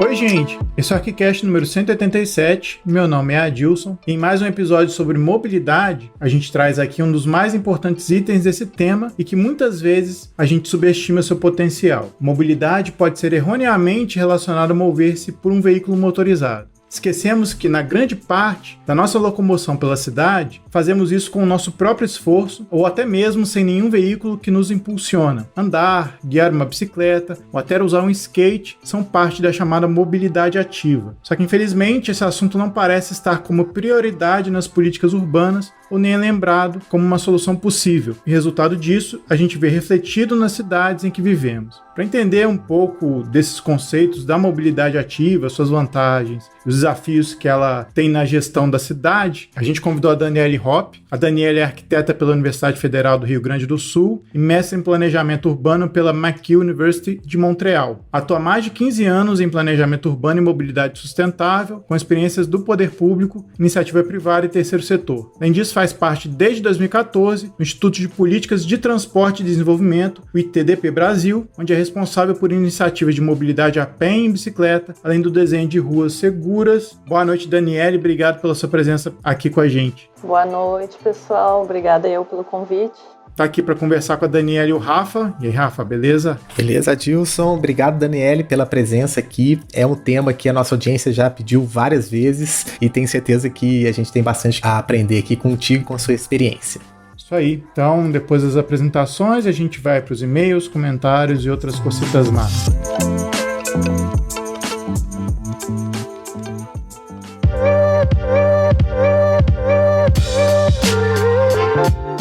Oi, gente! Esse é o ArchiCast número 187, meu nome é Adilson, e em mais um episódio sobre mobilidade, a gente traz aqui um dos mais importantes itens desse tema e que muitas vezes a gente subestima seu potencial. Mobilidade pode ser erroneamente relacionada a mover-se por um veículo motorizado. Esquecemos que, na grande parte da nossa locomoção pela cidade, fazemos isso com o nosso próprio esforço ou até mesmo sem nenhum veículo que nos impulsiona. Andar, guiar uma bicicleta ou até usar um skate são parte da chamada mobilidade ativa. Só que, infelizmente, esse assunto não parece estar como prioridade nas políticas urbanas ou nem é lembrado como uma solução possível. E resultado disso, a gente vê refletido nas cidades em que vivemos. Para entender um pouco desses conceitos da mobilidade ativa, suas vantagens, os desafios que ela tem na gestão da cidade, a gente convidou a Daniele Hoppe. A Daniele é arquiteta pela Universidade Federal do Rio Grande do Sul e mestre em planejamento urbano pela McGill University de Montreal. Atua há mais de 15 anos em planejamento urbano e mobilidade sustentável, com experiências do poder público, iniciativa privada e terceiro setor. Além disso, faz parte desde 2014 do Instituto de Políticas de Transporte e Desenvolvimento, o ITDP Brasil, onde é responsável por iniciativas de mobilidade a pé e em bicicleta, além do desenho de ruas seguras. Boa noite, Daniele, obrigado pela sua presença aqui com a gente. Boa noite, pessoal, obrigada pelo convite. Tá aqui para conversar com a Daniele e o Rafa. E aí, Rafa, beleza? Beleza, Adilson. Obrigado, Daniele, pela presença aqui. É um tema que a nossa audiência já pediu várias vezes e tenho certeza que a gente tem bastante a aprender aqui contigo, com a sua experiência. Isso aí. Então, depois das apresentações, a gente vai para os e-mails, comentários e outras cositas más.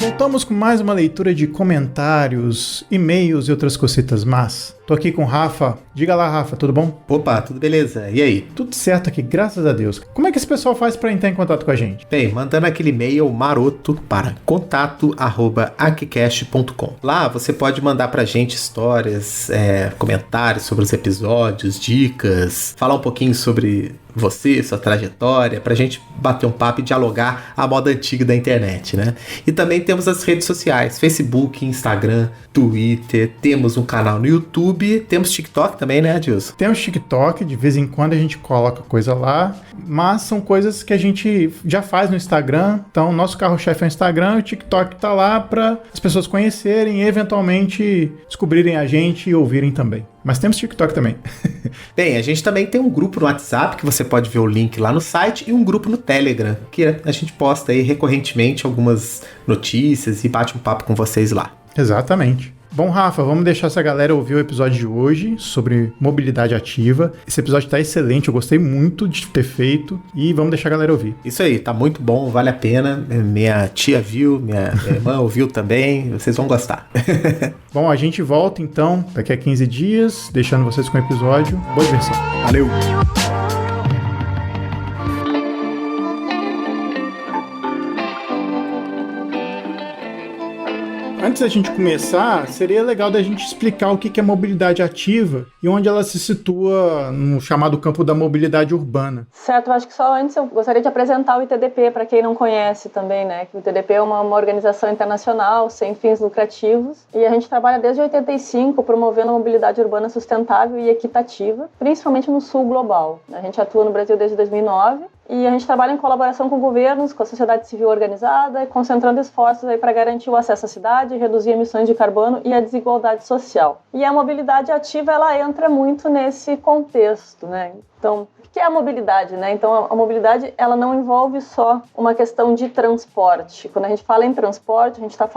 Voltamos com mais uma leitura de comentários, e-mails e outras cositas más. Tô aqui com o Rafa. Diga lá, Rafa, tudo bom? Opa, tudo beleza. E aí? Tudo certo aqui, graças a Deus. Como é que esse pessoal faz para entrar em contato com a gente? Bem, mandando aquele e-mail maroto para contato@archicast.com. Lá você pode mandar pra gente histórias, comentários sobre os episódios, dicas, falar um pouquinho sobre você, sua trajetória, pra gente bater um papo e dialogar à moda antiga da internet, né? E também temos as redes sociais, Facebook, Instagram, Twitter, temos um canal no YouTube, temos TikTok também, né, Adilson? Temos TikTok, de vez em quando a gente coloca coisa lá, mas são coisas que a gente já faz no Instagram, então nosso carro-chefe é o Instagram e o TikTok tá lá para as pessoas conhecerem e eventualmente descobrirem a gente e ouvirem também. Mas temos TikTok também. Bem, a gente também tem um grupo no WhatsApp, que você pode ver o link lá no site, e um grupo no Telegram, que a gente posta aí recorrentemente algumas notícias e bate um papo com vocês lá. Exatamente. Bom, Rafa, vamos deixar essa galera ouvir o episódio de hoje sobre mobilidade ativa. Esse episódio tá excelente, eu gostei muito de ter feito e vamos deixar a galera ouvir. Isso aí, tá muito bom, vale a pena. Minha tia viu, minha irmã ouviu também, vocês vão gostar. Bom, a gente volta então daqui a 15 dias, deixando vocês com o episódio. Boa diversão. Valeu! Antes da gente começar, seria legal da gente explicar o que é mobilidade ativa e onde ela se situa no chamado campo da mobilidade urbana. Certo, eu acho que só antes eu gostaria de apresentar o ITDP, para quem não conhece também, né? Que o ITDP é uma organização internacional sem fins lucrativos e a gente trabalha desde 85 promovendo a mobilidade urbana sustentável e equitativa, principalmente no sul global. A gente atua no Brasil desde 2009. E a gente trabalha em colaboração com governos, com a sociedade civil organizada, concentrando esforços aí para garantir o acesso à cidade, reduzir emissões de carbono e a desigualdade social. E a mobilidade ativa, ela entra muito nesse contexto, né? Então, o que é a mobilidade, né? Então, a mobilidade, ela não envolve só uma questão de transporte. Quando a gente fala em transporte, a gente está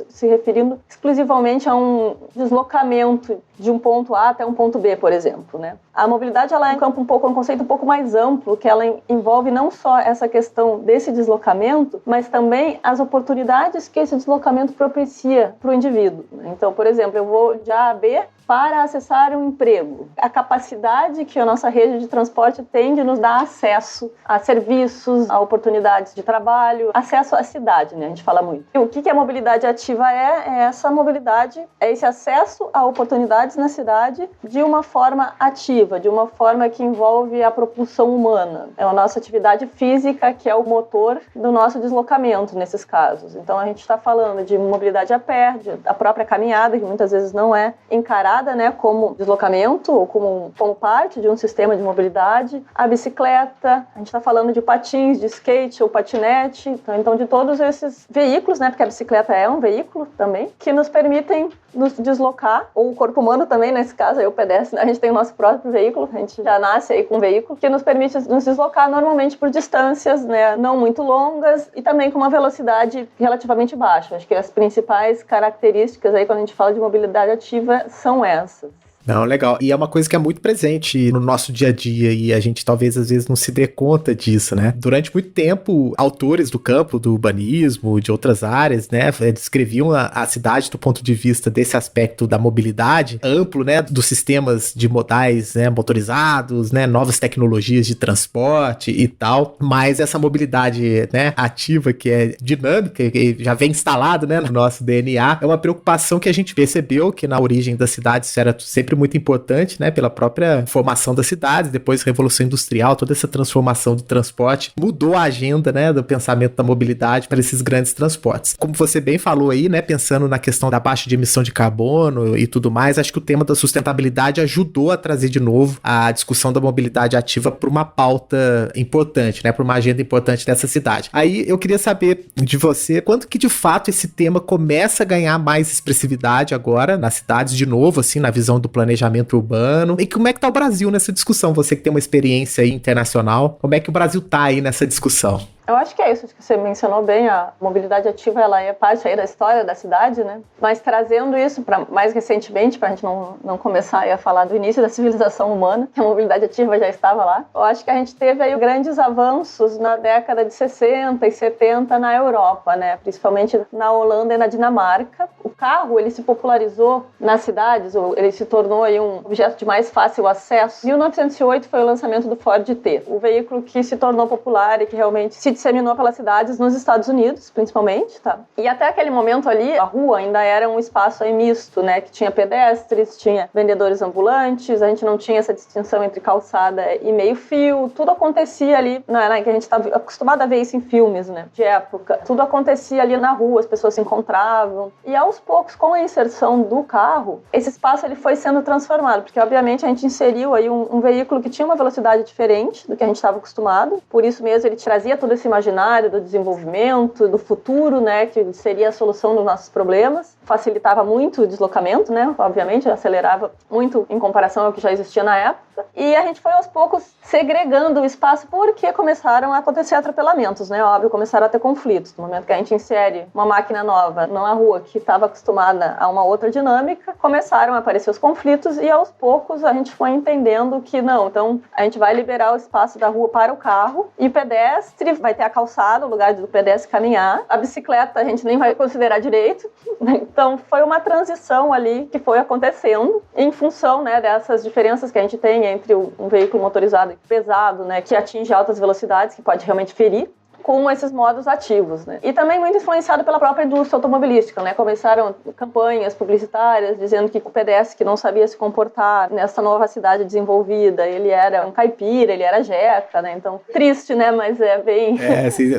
se referindo exclusivamente a um deslocamento de um ponto A até um ponto B, por exemplo, né? A mobilidade, ela é um conceito um pouco mais amplo, que ela envolve não só essa questão desse deslocamento, mas também as oportunidades que esse deslocamento propicia para o indivíduo. Então, por exemplo, eu vou de A a B para acessar um emprego. A capacidade que a nossa rede de transporte tem de nos dar acesso a serviços, a oportunidades de trabalho, acesso à cidade, né? A gente fala muito. E o que a mobilidade ativa é? É essa mobilidade, é esse acesso a oportunidades na cidade de uma forma ativa, de uma forma que envolve a propulsão humana. É a nossa atividade física que é o motor do nosso deslocamento nesses casos. Então a gente está falando de mobilidade a pé, da própria caminhada, que muitas vezes não é encarada considerada, né, como deslocamento ou como parte de um sistema de mobilidade. A bicicleta, a gente está falando de patins, de skate ou patinete, então de todos esses veículos, né, porque a bicicleta é um veículo também, que nos permitem nos deslocar, ou o corpo humano também, nesse caso, aí o pedestre, a gente tem o nosso próprio veículo, a gente já nasce aí com um veículo, que nos permite nos deslocar normalmente por distâncias, né, não muito longas e também com uma velocidade relativamente baixa. Acho que as principais características aí quando a gente fala de mobilidade ativa são essas. Não, legal. E é uma coisa que é muito presente no nosso dia a dia e a gente talvez às vezes não se dê conta disso, né? Durante muito tempo, autores do campo do urbanismo, de outras áreas, né, descreviam a cidade do ponto de vista desse aspecto da mobilidade amplo, né, dos sistemas de modais, né, motorizados, né, novas tecnologias de transporte e tal, mas essa mobilidade, né, ativa, que é dinâmica, que já vem instalado, né, no nosso DNA, é uma preocupação que a gente percebeu que na origem da cidade isso era sempre muito importante, né, pela própria formação das cidades, depois Revolução Industrial, toda essa transformação do transporte mudou a agenda, né, do pensamento da mobilidade para esses grandes transportes. Como você bem falou aí, né, pensando na questão da baixa de emissão de carbono e tudo mais, acho que o tema da sustentabilidade ajudou a trazer de novo a discussão da mobilidade ativa para uma pauta importante, né, para uma agenda importante dessa cidade. Aí eu queria saber de você, quando que de fato esse tema começa a ganhar mais expressividade agora nas cidades, de novo, assim, na visão do planejamento urbano, e como é que tá o Brasil nessa discussão? Você que tem uma experiência aí internacional, como é que o Brasil tá aí nessa discussão? Eu acho que é isso que você mencionou bem, a mobilidade ativa, ela é parte aí da história da cidade, né? Mas trazendo isso para mais recentemente, para a gente não começar aí a falar do início da civilização humana, que a mobilidade ativa já estava lá, eu acho que a gente teve aí grandes avanços na década de 60 e 70 na Europa, né? Principalmente na Holanda e na Dinamarca. O carro, ele se popularizou nas cidades, ou ele se tornou aí um objeto de mais fácil acesso. Em 1908 foi o lançamento do Ford T, o veículo que se tornou popular e que realmente se disseminou pelas cidades nos Estados Unidos, principalmente, tá? E até aquele momento ali, a rua ainda era um espaço aí misto, né? Que tinha pedestres, tinha vendedores ambulantes, a gente não tinha essa distinção entre calçada e meio-fio, tudo acontecia ali, né? Que a gente está acostumado a ver isso em filmes, né? De época. Tudo acontecia ali na rua, as pessoas se encontravam. E aos poucos, com a inserção do carro, esse espaço ele foi sendo transformado, porque obviamente a gente inseriu aí um veículo que tinha uma velocidade diferente do que a gente estava acostumado, por isso mesmo ele trazia todo esse imaginário do desenvolvimento, do futuro, né, que seria a solução dos nossos problemas, facilitava muito o deslocamento, né, obviamente, acelerava muito em comparação ao que já existia na época, e a gente foi aos poucos segregando o espaço porque começaram a acontecer atropelamentos, né, óbvio, começaram a ter conflitos. No momento que a gente insere uma máquina nova numa rua que estava acostumada a uma outra dinâmica, começaram a aparecer os conflitos e aos poucos a gente foi entendendo que não, então a gente vai liberar o espaço da rua para o carro e o pedestre vai ter a calçada, o lugar do pedestre caminhar. A bicicleta a gente nem vai considerar direito. Então foi uma transição ali que foi acontecendo em função, né, dessas diferenças que a gente tem entre um veículo motorizado pesado, né, que atinge altas velocidades, que pode realmente ferir, com esses modos ativos, né? E também muito influenciado pela própria indústria automobilística, né? Começaram campanhas publicitárias dizendo que o pedestre que não sabia se comportar nessa nova cidade desenvolvida, ele era um caipira, ele era jeca, né? Então, triste, né? Mas é bem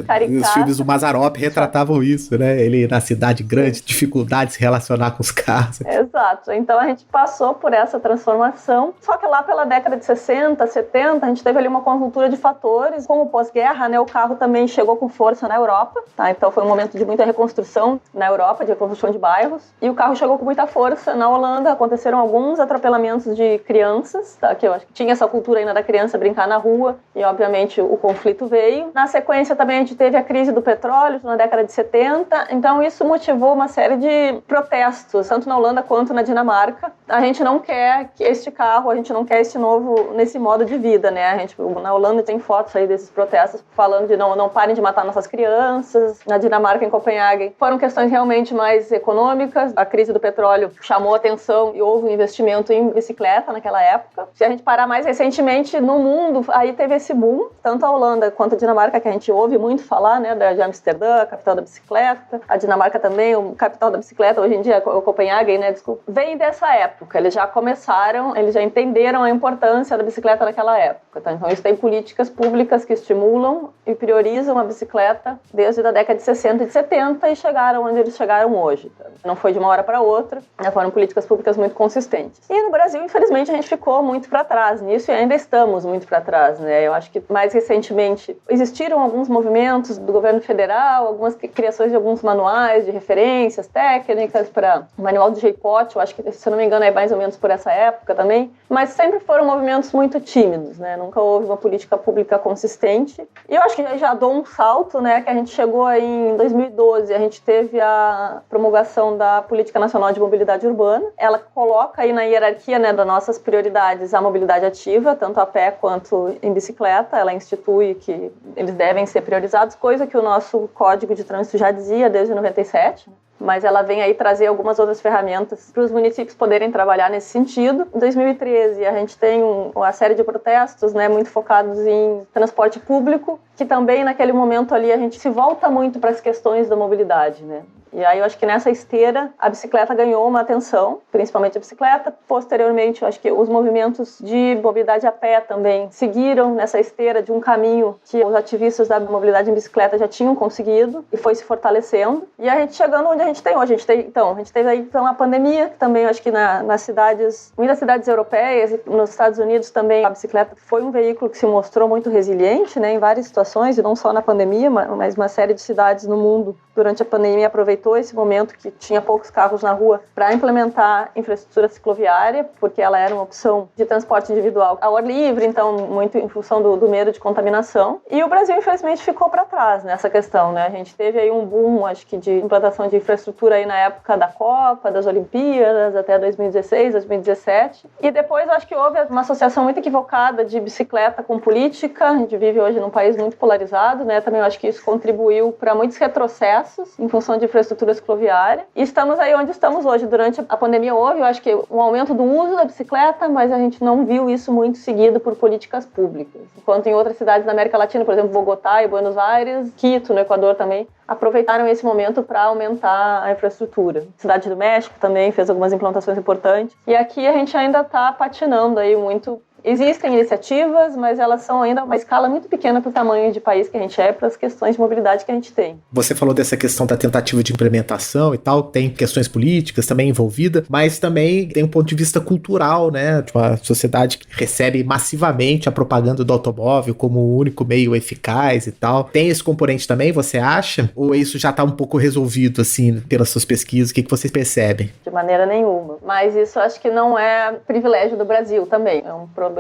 caricato. Os filmes do Mazzaropi retratavam isso, né? Ele na cidade grande, dificuldade de se relacionar com os carros. Exato. Então, a gente passou por essa transformação, só que lá pela década de 60, 70, a gente teve ali uma conjuntura de fatores, como pós-guerra, né? O carro também chegou com força na Europa, tá? Então foi um momento de muita reconstrução na Europa, de reconstrução de bairros, e o carro chegou com muita força na Holanda. Aconteceram alguns atropelamentos de crianças, tá? Que eu acho que tinha essa cultura ainda da criança brincar na rua, e obviamente o conflito veio. Na sequência também a gente teve a crise do petróleo na década de 70, então isso motivou uma série de protestos, tanto na Holanda quanto na Dinamarca. A gente não quer este carro, a gente não quer este novo, nesse modo de vida, né? A gente, na Holanda tem fotos aí desses protestos falando de não parem de matar nossas crianças. Na Dinamarca, em Copenhague, foram questões realmente mais econômicas. A crise do petróleo chamou atenção e houve um investimento em bicicleta naquela época. Se a gente parar mais recentemente, no mundo, aí teve esse boom, tanto a Holanda quanto a Dinamarca, que a gente ouve muito falar, né, de Amsterdã, a capital da bicicleta. A Dinamarca também, o capital da bicicleta, hoje em dia, o Copenhague, né, desculpa, vem dessa época. Eles já começaram, eles já entenderam a importância da bicicleta naquela época. Tá? Então, eles têm políticas públicas que estimulam e priorizam usam a bicicleta desde a década de 60 e de 70 e chegaram onde eles chegaram hoje. Não foi de uma hora para outra, foram políticas públicas muito consistentes. E no Brasil, infelizmente, a gente ficou muito para trás nisso e ainda estamos muito para trás, né? Eu acho que mais recentemente existiram alguns movimentos do governo federal, algumas criações de alguns manuais de referências técnicas para o manual do JPOT, eu acho que, se eu não me engano, é mais ou menos por essa época também, mas sempre foram movimentos muito tímidos, né? Nunca houve uma política pública consistente. E eu acho que já dou um salto, né? Que a gente chegou aí em 2012, a gente teve a promulgação da Política Nacional de Mobilidade Urbana. Ela coloca aí na hierarquia, né, das nossas prioridades a mobilidade ativa, tanto a pé quanto em bicicleta. Ela institui que eles devem ser priorizados, coisa que o nosso Código de Trânsito já dizia desde 97. Mas ela vem aí trazer algumas outras ferramentas para os municípios poderem trabalhar nesse sentido. Em 2013, a gente tem uma série de protestos, né, muito focados em transporte público, que também naquele momento ali a gente se volta muito para as questões da mobilidade, né? E aí eu acho que nessa esteira a bicicleta ganhou uma atenção, principalmente a bicicleta. Posteriormente, eu acho que os movimentos de mobilidade a pé também seguiram nessa esteira de um caminho que os ativistas da mobilidade em bicicleta já tinham conseguido e foi se fortalecendo. E a gente chegando onde a gente tem hoje. A gente teve aí então a pandemia, que também eu acho que nas cidades, muitas cidades europeias e nos Estados Unidos também a bicicleta foi um veículo que se mostrou muito resiliente, né, em várias situações, e não só na pandemia, mas uma série de cidades no mundo durante a pandemia aproveitou esse momento que tinha poucos carros na rua para implementar infraestrutura cicloviária, porque ela era uma opção de transporte individual ao ar livre, então muito em função do medo de contaminação. E o Brasil, infelizmente, ficou para trás nessa questão, né? A gente teve aí um boom, acho que, de implantação de infraestrutura aí na época da Copa, das Olimpíadas, até 2016, 2017. E depois, acho que houve uma associação muito equivocada de bicicleta com política. A gente vive hoje num país muito polarizado, né? Também acho que isso contribuiu para muitos retrocessos em função de infraestrutura cicloviária. E estamos aí onde estamos hoje. Durante a pandemia houve, eu acho que, um aumento do uso da bicicleta, mas a gente não viu isso muito seguido por políticas públicas. Enquanto em outras cidades da América Latina, por exemplo, Bogotá e Buenos Aires, Quito, no Equador também, aproveitaram esse momento para aumentar a infraestrutura. Cidade do México também fez algumas implantações importantes. E aqui a gente ainda está patinando aí muito. Existem iniciativas, mas elas são ainda uma escala muito pequena para o tamanho de país que a gente é, para as questões de mobilidade que a gente tem. Você falou dessa questão da tentativa de implementação e tal, tem questões políticas também envolvidas, mas também tem um ponto de vista cultural, né? Tipo, a sociedade que recebe massivamente a propaganda do automóvel como o único meio eficaz e tal. Tem esse componente também, você acha? Ou isso já está um pouco resolvido, assim, pelas suas pesquisas? O que vocês percebem? De maneira nenhuma. Mas isso acho que não é privilégio do Brasil também. É um problema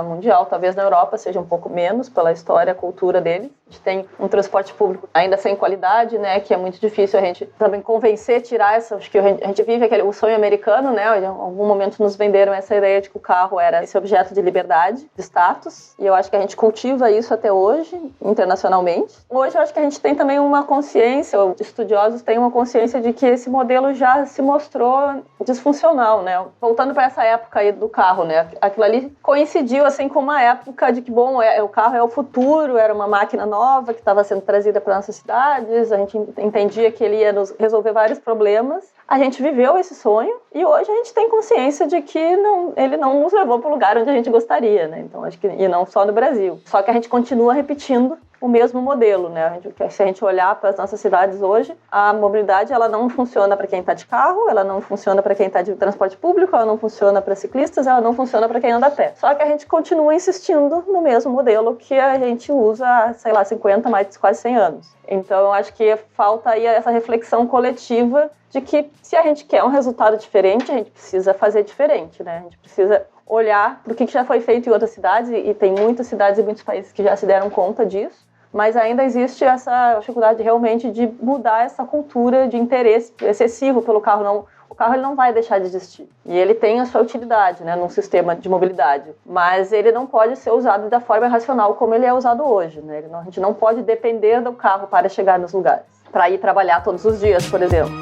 mundial. Talvez na Europa seja um pouco menos pela história, a cultura deles. A gente tem um transporte público ainda sem qualidade, né, que é muito difícil a gente também convencer, tirar essa... Acho que a gente vive o sonho americano, né, em algum momento nos venderam essa ideia de que o carro era esse objeto de liberdade, de status, e eu acho que a gente cultiva isso até hoje, internacionalmente. Hoje eu acho que a gente tem também uma consciência, estudiosos têm uma consciência de que esse modelo já se mostrou disfuncional, né. Voltando para essa época aí do carro, né, aquilo ali coincidiu assim com uma época de que, bom, o carro é o futuro, era uma máquina nova que estava sendo trazida para nossas cidades, a gente entendia que ele ia nos resolver vários problemas. A gente viveu esse sonho e hoje a gente tem consciência de que ele não nos levou para o lugar onde a gente gostaria, né? Então, acho que, e não só no Brasil. Só que a gente continua repetindo o mesmo modelo, né? Se a gente olhar para as nossas cidades hoje, a mobilidade ela não funciona para quem está de carro, ela não funciona para quem está de transporte público, ela não funciona para ciclistas, ela não funciona para quem anda a pé. Só que a gente continua insistindo no mesmo modelo que a gente usa há, sei lá, 50, mais quase 100 anos. Então, eu acho que falta aí essa reflexão coletiva de que se a gente quer um resultado diferente, a gente precisa fazer diferente, né? A gente precisa olhar para o que já foi feito em outras cidades, e tem muitas cidades e muitos países que já se deram conta disso, mas ainda existe essa dificuldade realmente de mudar essa cultura de interesse excessivo pelo carro. O carro ele não vai deixar de existir. E ele tem a sua utilidade, né, num sistema de mobilidade. Mas ele não pode ser usado da forma irracional como ele é usado hoje, né? A gente não pode depender do carro para chegar nos lugares. Para ir trabalhar todos os dias, por exemplo.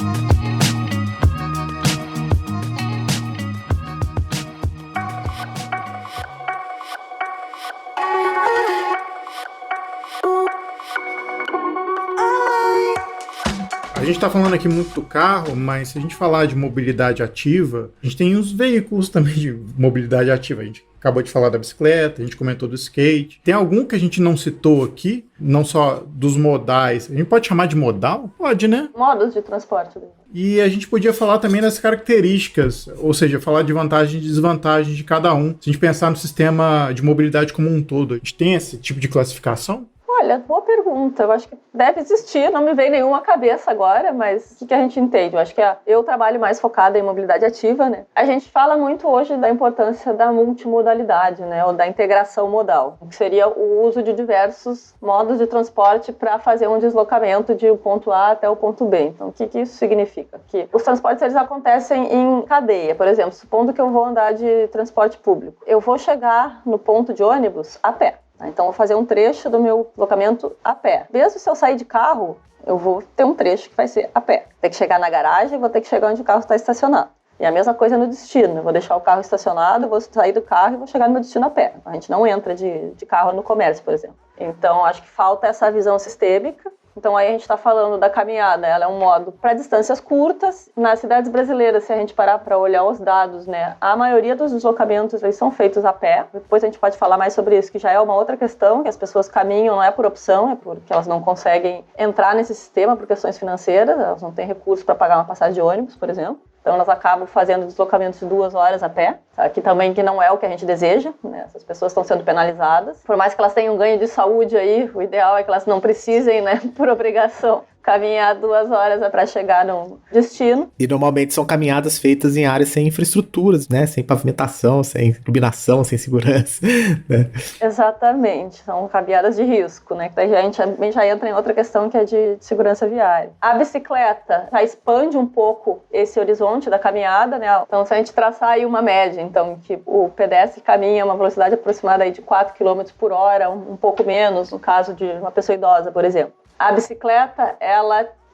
A gente está falando aqui muito do carro, mas se a gente falar de mobilidade ativa, a gente tem os veículos também de mobilidade ativa. A gente acabou de falar da bicicleta, a gente comentou do skate. Tem algum que a gente não citou aqui? Não só dos modais. A gente pode chamar de modal? Pode, né? Modos de transporte. E a gente podia falar também das características, ou seja, falar de vantagens e desvantagens de cada um. Se a gente pensar no sistema de mobilidade como um todo, a gente tem esse tipo de classificação? Olha, boa pergunta. Eu acho que deve existir, não me vem nenhuma à cabeça agora, mas o que a gente entende? Eu acho que eu trabalho mais focada em mobilidade ativa, né? A gente fala muito hoje da importância da multimodalidade, né? Ou da integração modal, que seria o uso de diversos modos de transporte para fazer um deslocamento de o ponto A até o ponto B. Então, o que isso significa? Que os transportes eles acontecem em cadeia. Por exemplo, supondo que eu vou andar de transporte público. Eu vou chegar no ponto de ônibus a pé. Então, eu vou fazer um trecho do meu deslocamento a pé. Mesmo se eu sair de carro, eu vou ter um trecho que vai ser a pé. Vou ter que chegar na garagem, vou ter que chegar onde o carro está estacionado. E a mesma coisa no destino. Eu vou deixar o carro estacionado, vou sair do carro e vou chegar no meu destino a pé. A gente não entra de carro no comércio, por exemplo. Então, acho que falta essa visão sistêmica. Então, aí a gente está falando da caminhada, ela é um modo para distâncias curtas. Nas cidades brasileiras, se a gente parar para olhar os dados, né, a maioria dos deslocamentos eles são feitos a pé. Depois a gente pode falar mais sobre isso, que já é uma outra questão, que as pessoas caminham não é por opção, é porque elas não conseguem entrar nesse sistema por questões financeiras, elas não têm recursos para pagar uma passagem de ônibus, por exemplo. Então, elas acabam fazendo deslocamentos de 2 horas a pé, que também que não é o que a gente deseja, né? Essas pessoas estão sendo penalizadas. Por mais que elas tenham ganho de saúde aí, o ideal é que elas não precisem, né, por obrigação, caminhar 2 horas para chegar no destino. E normalmente são caminhadas feitas em áreas sem infraestruturas, né? Sem pavimentação, sem iluminação, sem segurança. Né? Exatamente, são caminhadas de risco, né? Que a gente já entra em outra questão que é de segurança viária. A bicicleta já expande um pouco esse horizonte da caminhada, né? Então, se a gente traçar aí uma média, então, que o pedestre caminha a uma velocidade aproximada aí de 4 km por hora, um pouco menos, no caso de uma pessoa idosa, por exemplo. A bicicleta,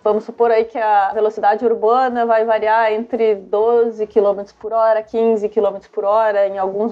vamos supor aí que a velocidade urbana vai variar entre 12 km por hora, 15 km por hora, em alguns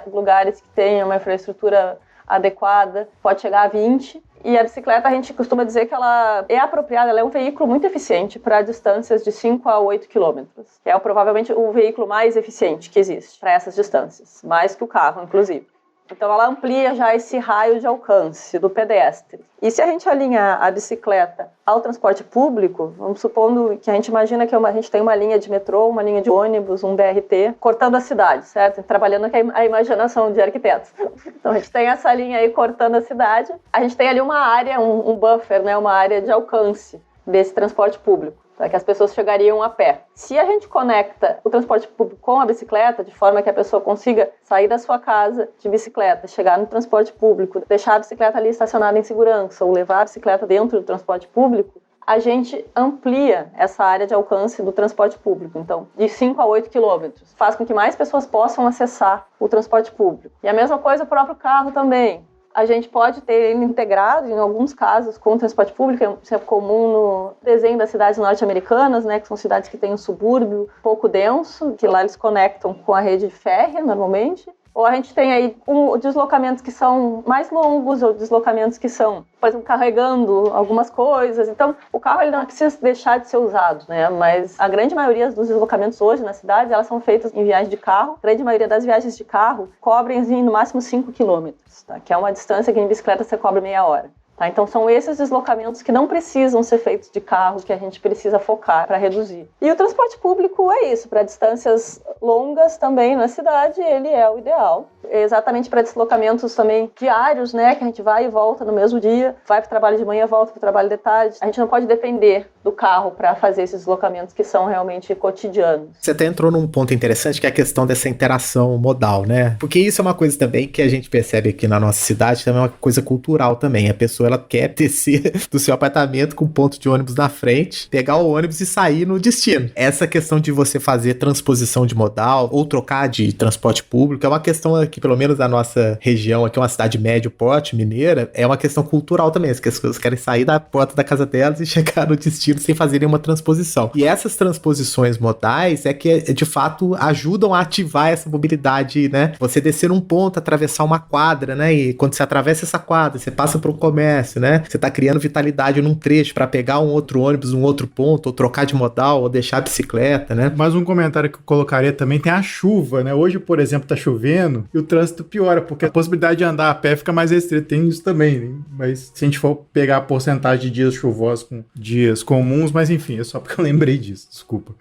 lugares que tenham uma infraestrutura adequada, pode chegar a 20. E a bicicleta, a gente costuma dizer que ela é apropriada, ela é um veículo muito eficiente para distâncias de 5 a 8 km, que é provavelmente o veículo mais eficiente que existe para essas distâncias, mais que o carro, inclusive. Então, ela amplia já esse raio de alcance do pedestre. E se a gente alinhar a bicicleta ao transporte público, vamos supondo que a gente imagina que a gente tem uma linha de metrô, uma linha de ônibus, um BRT, cortando a cidade, certo? Trabalhando aqui a imaginação de arquitetos. Então, a gente tem essa linha aí cortando a cidade. A gente tem ali uma área, um buffer, né? Uma área de alcance desse transporte público, que as pessoas chegariam a pé. Se a gente conecta o transporte público com a bicicleta, de forma que a pessoa consiga sair da sua casa de bicicleta, chegar no transporte público, deixar a bicicleta ali estacionada em segurança ou levar a bicicleta dentro do transporte público, a gente amplia essa área de alcance do transporte público. Então, de 5 a 8 quilômetros. Faz com que mais pessoas possam acessar o transporte público. E a mesma coisa o próprio carro também. A gente pode ter ele integrado, em alguns casos, com o transporte público. Isso é comum no desenho das cidades norte-americanas, né, que são cidades que têm um subúrbio pouco denso, que lá eles conectam com a rede férrea, normalmente. Ou a gente tem aí deslocamentos que são mais longos, ou deslocamentos que são, por exemplo, carregando algumas coisas. Então, o carro ele não precisa deixar de ser usado, né? Mas a grande maioria dos deslocamentos hoje na cidade, elas são feitas em viagem de carro. A grande maioria das viagens de carro cobrem no máximo 5 quilômetros, tá? Que é uma distância que em bicicleta você cobre meia hora. Tá, então são esses deslocamentos que não precisam ser feitos de carro que a gente precisa focar para reduzir. E o transporte público é isso, para distâncias longas também na cidade, ele é o ideal. Exatamente para deslocamentos também diários, né, que a gente vai e volta no mesmo dia, vai para o trabalho de manhã, volta para o trabalho de tarde. A gente não pode depender do carro para fazer esses deslocamentos que são realmente cotidianos. Você até entrou num ponto interessante que é a questão dessa interação modal, né? Porque isso é uma coisa também que a gente percebe aqui na nossa cidade, também é uma coisa cultural também. A pessoa ela quer descer do seu apartamento com um ponto de ônibus na frente, pegar o ônibus e sair no destino. Essa questão de você fazer transposição de modal ou trocar de transporte público é uma questão aqui, pelo menos na nossa região, aqui é uma cidade médio porte, mineira, é uma questão cultural também. As pessoas querem sair da porta da casa delas e chegar no destino sem fazer nenhuma transposição. E essas transposições modais é que, de fato, ajudam a ativar essa mobilidade, né? Você descer um ponto, atravessar uma quadra, né? E quando você atravessa essa quadra, você passa por um comércio, comércio, né? Você tá criando vitalidade num trecho para pegar um outro ônibus, um outro ponto, ou trocar de modal, ou deixar a bicicleta, né? Mais um comentário que eu colocaria também tem a chuva, né? Hoje, por exemplo, tá chovendo e o trânsito piora, porque a possibilidade de andar a pé fica mais restrita. Tem isso também, né? Mas se a gente for pegar a porcentagem de dias chuvosos com dias comuns, mas enfim, é só porque eu lembrei disso, desculpa.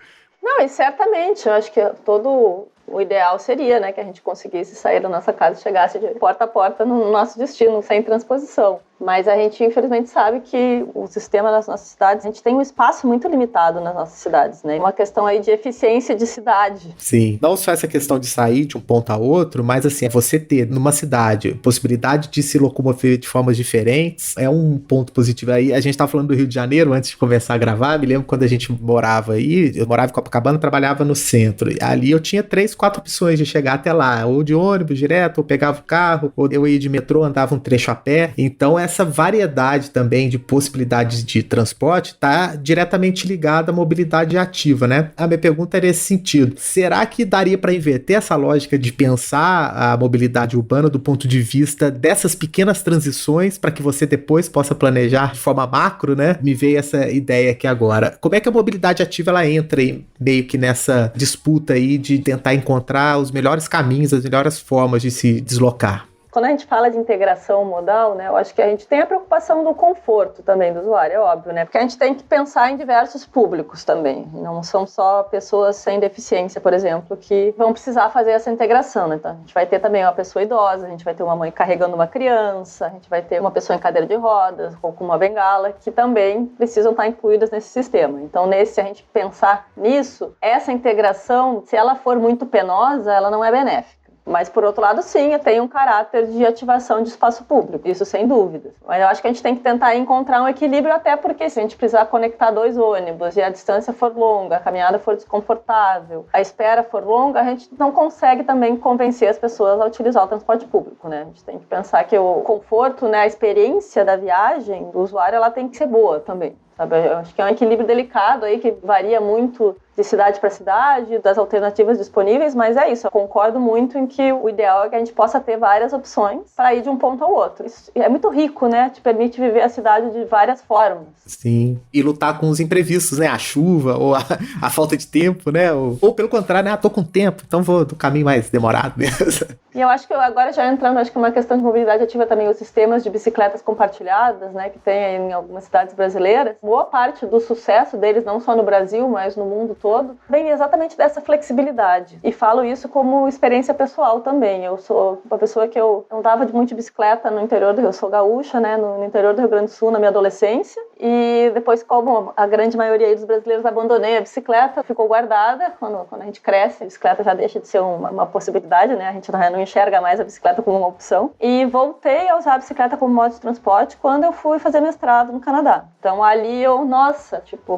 Não, e certamente, eu acho que todo o ideal seria, né, que a gente conseguisse sair da nossa casa e chegasse de porta a porta no nosso destino, sem transposição. Mas a gente, infelizmente, sabe que o sistema das nossas cidades, a gente tem um espaço muito limitado nas nossas cidades, né? Uma questão aí de eficiência de cidade. Sim, não só essa questão de sair de um ponto a outro, mas assim, você ter numa cidade possibilidade de se locomover de formas diferentes é um ponto positivo. Aí a gente tava falando do Rio de Janeiro antes de começar a gravar, me lembro quando a gente morava aí, eu morava em Copacabana, trabalhava no centro. Ali eu tinha 3-4 opções de chegar até lá, ou de ônibus direto, ou pegava o carro, ou eu ia de metrô, andava um trecho a pé. Então essa variedade também de possibilidades de transporte está diretamente ligada à mobilidade ativa, né? A minha pergunta é nesse sentido. Será que daria para inverter essa lógica de pensar a mobilidade urbana do ponto de vista dessas pequenas transições para que você depois possa planejar de forma macro, né? Me veio essa ideia aqui agora. Como é que a mobilidade ativa ela entra meio que nessa disputa aí de tentar encontrar os melhores caminhos, as melhores formas de se deslocar? Quando a gente fala de integração modal, né, eu acho que a gente tem a preocupação do conforto também do usuário, é óbvio, né? Porque a gente tem que pensar em diversos públicos também. Não são só pessoas sem deficiência, por exemplo, que vão precisar fazer essa integração, né? Então, a gente vai ter também uma pessoa idosa, a gente vai ter uma mãe carregando uma criança, a gente vai ter uma pessoa em cadeira de rodas ou com uma bengala, que também precisam estar incluídas nesse sistema. Então, se a gente pensar nisso, essa integração, se ela for muito penosa, ela não é benéfica. Mas, por outro lado, sim, tem um caráter de ativação de espaço público, isso sem dúvida. Mas eu acho que a gente tem que tentar encontrar um equilíbrio, até porque se a gente precisar conectar 2 ônibus e a distância for longa, a caminhada for desconfortável, a espera for longa, a gente não consegue também convencer as pessoas a utilizar o transporte público, né? A gente tem que pensar que o conforto, né, a experiência da viagem do usuário, ela tem que ser boa também. Sabe? Eu acho que é um equilíbrio delicado aí que varia muito de cidade para cidade, das alternativas disponíveis, mas é isso, eu concordo muito em que o ideal é que a gente possa ter várias opções para ir de um ponto ao outro. Isso é muito rico, né? Te permite viver a cidade de várias formas. Sim, e lutar com os imprevistos, né? A chuva ou a falta de tempo, né? Ou pelo contrário, né? Tô com tempo, então vou do caminho mais demorado mesmo. E eu acho que agora já entrando, acho que uma questão de mobilidade ativa também, os sistemas de bicicletas compartilhadas, né? Que tem aí em algumas cidades brasileiras. Boa parte do sucesso deles, não só no Brasil, mas no mundo todo, vem exatamente dessa flexibilidade. E falo isso como experiência pessoal também. Eu sou uma pessoa que eu andava muito de bicicleta no interior do Rio, eu sou gaúcha, né, no interior do Rio Grande do Sul, na minha adolescência. E depois, como a grande maioria dos brasileiros, abandonei a bicicleta, ficou guardada. Quando a gente cresce, a bicicleta já deixa de ser uma possibilidade, né? A gente não enxerga mais a bicicleta como uma opção. E voltei a usar a bicicleta como modo de transporte quando eu fui fazer mestrado no Canadá. Então ali eu,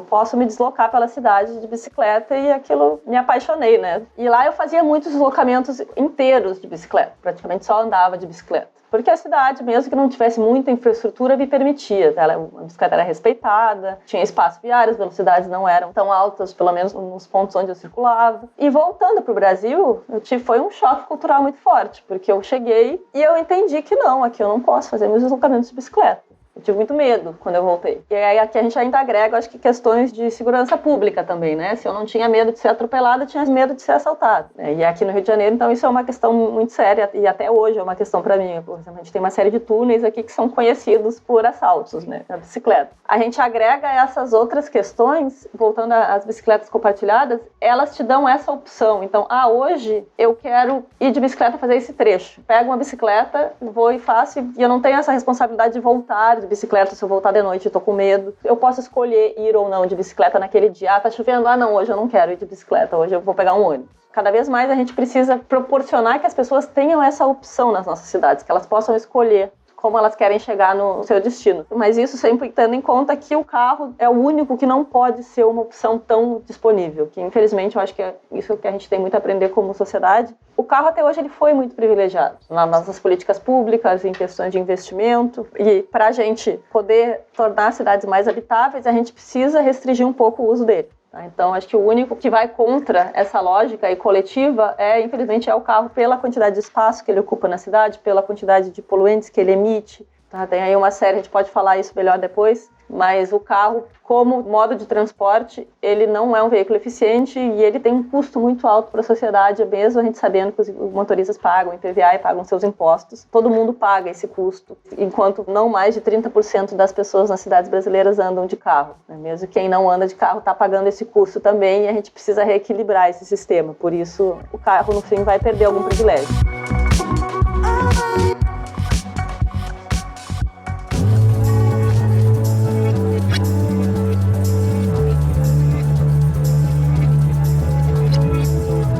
posso me deslocar pela cidade de bicicleta e aquilo me apaixonei, né? E lá eu fazia muitos deslocamentos inteiros de bicicleta, praticamente só andava de bicicleta. Porque a cidade, mesmo que não tivesse muita infraestrutura, me permitia. A bicicleta era respeitada, tinha espaço viário, as velocidades não eram tão altas, pelo menos nos pontos onde eu circulava. E voltando para o Brasil, foi um choque cultural muito forte, porque eu cheguei e eu entendi que não, aqui eu não posso fazer meus deslocamentos de bicicleta. Eu tive muito medo quando eu voltei. E aí aqui a gente ainda agrega, acho que questões de segurança pública também, né? Se eu não tinha medo de ser atropelada, eu tinha medo de ser assaltada. E aqui no Rio de Janeiro, então, isso é uma questão muito séria, e até hoje é uma questão para mim. Por exemplo, a gente tem uma série de túneis aqui que são conhecidos por assaltos, né? Na bicicleta. A gente agrega essas outras questões, voltando às bicicletas compartilhadas, elas te dão essa opção. Então, hoje eu quero ir de bicicleta fazer esse trecho. Pego uma bicicleta, vou e faço, e eu não tenho essa responsabilidade de voltar de bicicleta se eu voltar de noite e tô com medo. Eu posso escolher ir ou não de bicicleta naquele dia. Tá chovendo? Não, hoje eu não quero ir de bicicleta, hoje eu vou pegar um ônibus. Cada vez mais a gente precisa proporcionar que as pessoas tenham essa opção nas nossas cidades, que elas possam escolher como elas querem chegar no seu destino. Mas isso sempre tendo em conta que o carro é o único que não pode ser uma opção tão disponível, que infelizmente eu acho que é isso que a gente tem muito a aprender como sociedade. O carro até hoje ele foi muito privilegiado nas nossas políticas públicas, em questões de investimento, e para a gente poder tornar as cidades mais habitáveis, a gente precisa restringir um pouco o uso dele. Então, acho que o único que vai contra essa lógica aí coletiva infelizmente, é o carro, pela quantidade de espaço que ele ocupa na cidade, pela quantidade de poluentes que ele emite, tá? Tem aí uma série, a gente pode falar isso melhor depois, mas o carro, como modo de transporte, ele não é um veículo eficiente e ele tem um custo muito alto para a sociedade, mesmo a gente sabendo que os motoristas pagam IPVA e pagam seus impostos. Todo mundo paga esse custo, enquanto não mais de 30% das pessoas nas cidades brasileiras andam de carro, né? Mesmo quem não anda de carro está pagando esse custo também, e a gente precisa reequilibrar esse sistema. Por isso, o carro, no fim, vai perder algum privilégio.